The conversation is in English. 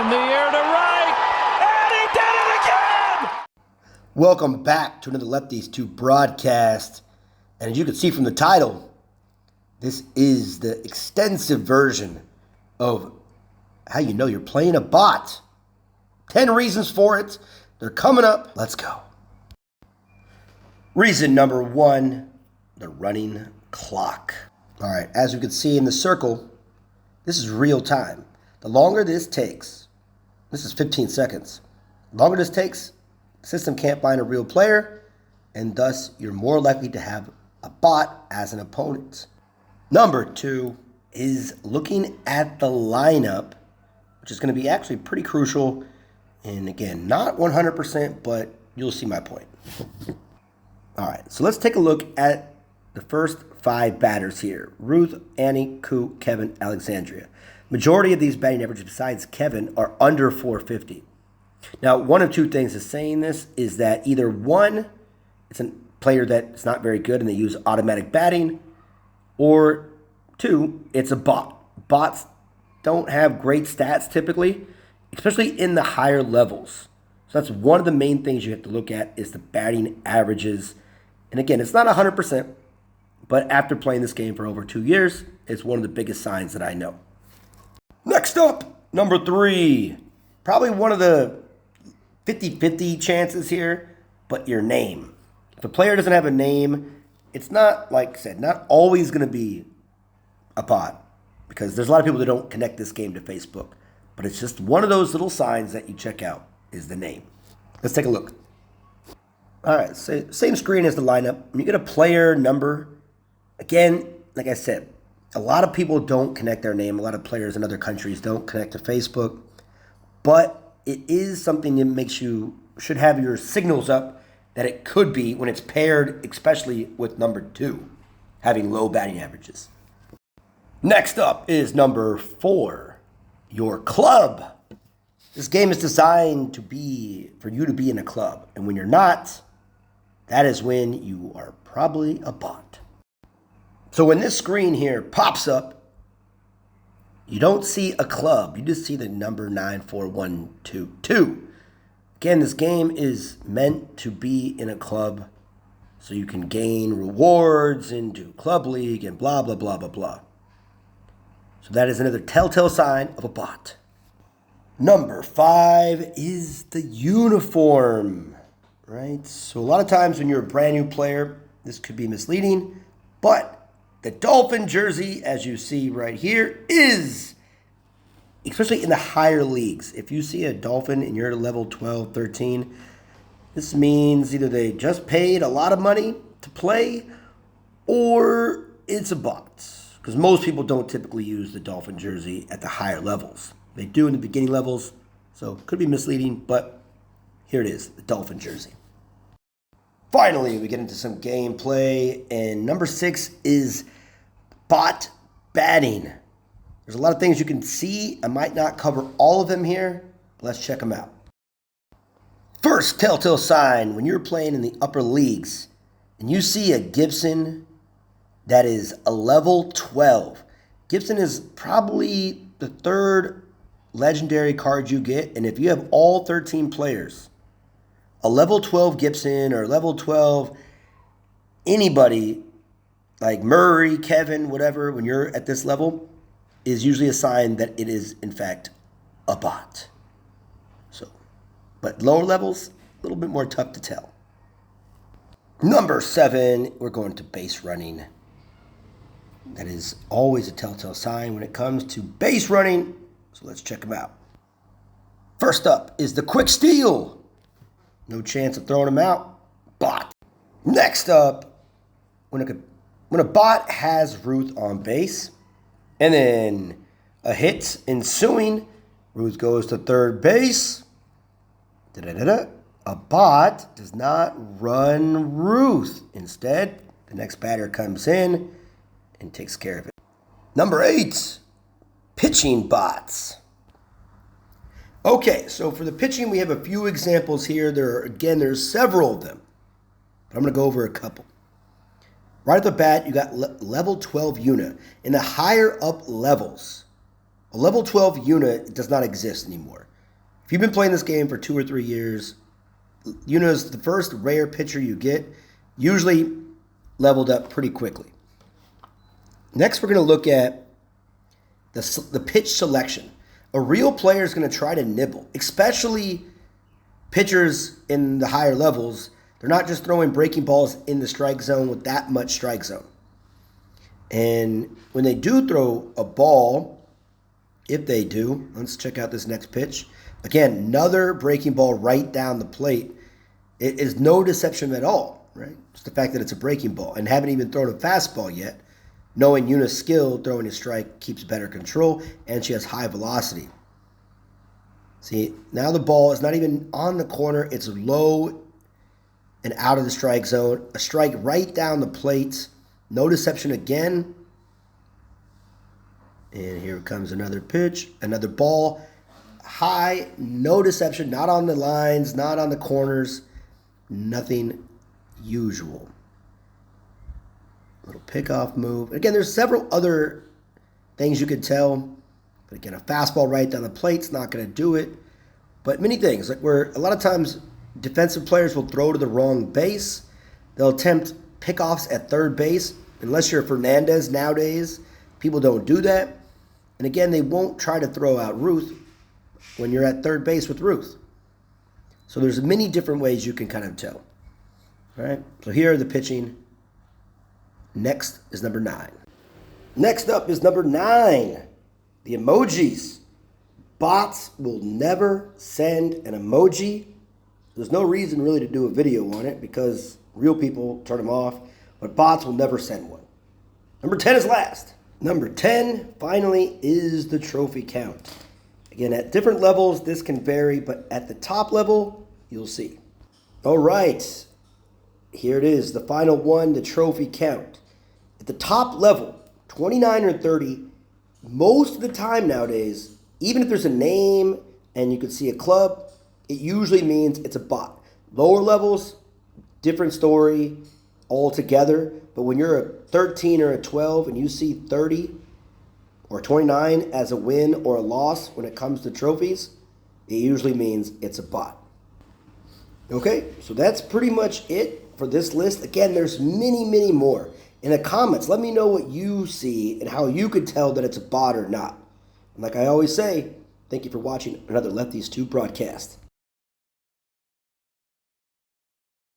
In the air to right, and he did it again! Welcome back to another Lefties 2 broadcast. And as you can see from the title, this is the extensive version of how you know you're playing a bot. 10 reasons for it. They're coming up. Let's go. Reason number 1, the running clock. All right, as you can see in the circle, this is real time. The longer this takes, this is 15 seconds. The longer this takes, the system can't find a real player, and thus you're more likely to have a bot as an opponent. Number 2 is looking at the lineup, which is going to be actually pretty crucial. And again, not 100%, but you'll see my point. All right, so let's take a look at the first 5 batters here. Ruth, Annie, Koo, Kevin, Alexandria. Majority of these batting averages besides Kevin are under 450. Now, one of two things is saying this is that either one, it's a player that's not very good and they use automatic batting, or 2, it's a bot. Bots don't have great stats typically, especially in the higher levels. So that's one of the main things you have to look at is the batting averages. And again, it's not 100%, but after playing this game for over 2 years, it's one of the biggest signs that I know. Next up, number 3. Probably one of the 50-50 chances here, but your name. If a player doesn't have a name, it's not, like I said, not always going to be a bot, because there's a lot of people that don't connect this game to Facebook. But it's just one of those little signs that you check out is the name. Let's take a look. All right, same screen as the lineup. When you get a player number, again, like I said, a lot of people don't connect their name. A lot of players in other countries don't connect to Facebook. But it is something that makes you should have your signals up that it could be when it's paired, especially with number 2, having low batting averages. Next up is number 4, your club. This game is designed to be for you to be in a club. And when you're not, that is when you are probably a bot. So when this screen here pops up, you don't see a club. You just see the number 94122. Again, this game is meant to be in a club so you can gain rewards into club league and blah, blah, blah, blah, blah. So that is another telltale sign of a bot. Number 5 is the uniform, right? So a lot of times when you're a brand new player, this could be misleading, but the Dolphin jersey, as you see right here, is, especially in the higher leagues, if you see a Dolphin and you're at level 12, 13, this means either they just paid a lot of money to play or it's a bot. Because most people don't typically use the Dolphin jersey at the higher levels. They do in the beginning levels, so it could be misleading, but here it is, the Dolphin jersey. Finally, we get into some gameplay, and number 6 is bot batting. There's a lot of things you can see. I might not cover all of them here. Let's check them out. First telltale sign, when you're playing in the upper leagues, and you see a Gibson that is a level 12. Gibson is probably the 3rd legendary card you get, and if you have all 13 players, a level 12 Gibson or level 12 anybody like Murray, Kevin, whatever, when you're at this level, is usually a sign that it is, in fact, a bot. So, but lower levels, a little bit more tough to tell. Number 7, we're going to base running. That is always a telltale sign when it comes to base running. So let's check them out. First up is the quick steal. No chance of throwing him out. Bot. Next up, when a bot has Ruth on base, and then a hit ensuing, Ruth goes to third base. A bot does not run Ruth. Instead, the next batter comes in and takes care of it. Number 8, pitching bots. Okay, so for the pitching, we have a few examples here. There's several of them, but I'm going to go over a couple. Right at the bat, you got level 12 unit. In the higher up levels, a level 12 unit does not exist anymore. If you've been playing this game for 2 or 3 years, you notice the first rare pitcher you get usually leveled up pretty quickly. Next, we're going to look at the pitch selection. A real player is going to try to nibble, especially pitchers in the higher levels. They're not just throwing breaking balls in the strike zone with that much strike zone. And when they do throw a ball, if they do, let's check out this next pitch. Again, another breaking ball right down the plate. It is no deception at all, right? Just the fact that it's a breaking ball and haven't even thrown a fastball yet. Knowing Yuna's skill, throwing a strike keeps better control, and she has high velocity. See, now the ball is not even on the corner. It's low and out of the strike zone. A strike right down the plate. No deception again. And here comes another pitch, another ball. High, no deception, not on the lines, not on the corners. Nothing usual. Little pickoff move. Again, there's several other things you could tell. But again, a fastball right down the plate's not going to do it. But many things, like where a lot of times defensive players will throw to the wrong base. They'll attempt pickoffs at third base. Unless you're Fernandez nowadays, people don't do that. And again, they won't try to throw out Ruth when you're at third base with Ruth. So there's many different ways you can kind of tell. All right, so here are the pitching. Next is number 9. Next up is number 9, the emojis. Bots will never send an emoji. There's no reason really to do a video on it because real people turn them off, but bots will never send one. Number 10 is last. Number 10, finally, is the trophy count. Again, at different levels, this can vary, but at the top level, you'll see. All right, here it is, the final one, the trophy count. At the top level, 29 or 30, most of the time nowadays, even if there's a name and you can see a club, it usually means it's a bot. Lower levels, different story altogether. But when you're a 13 or a 12 and you see 30 or 29 as a win or a loss when it comes to trophies, it usually means it's a bot. Okay, so that's pretty much it for this list. Again, there's many, many more. In the comments, let me know what you see and how you could tell that it's a bot or not. And like I always say, thank you for watching another Lefties 2 broadcast.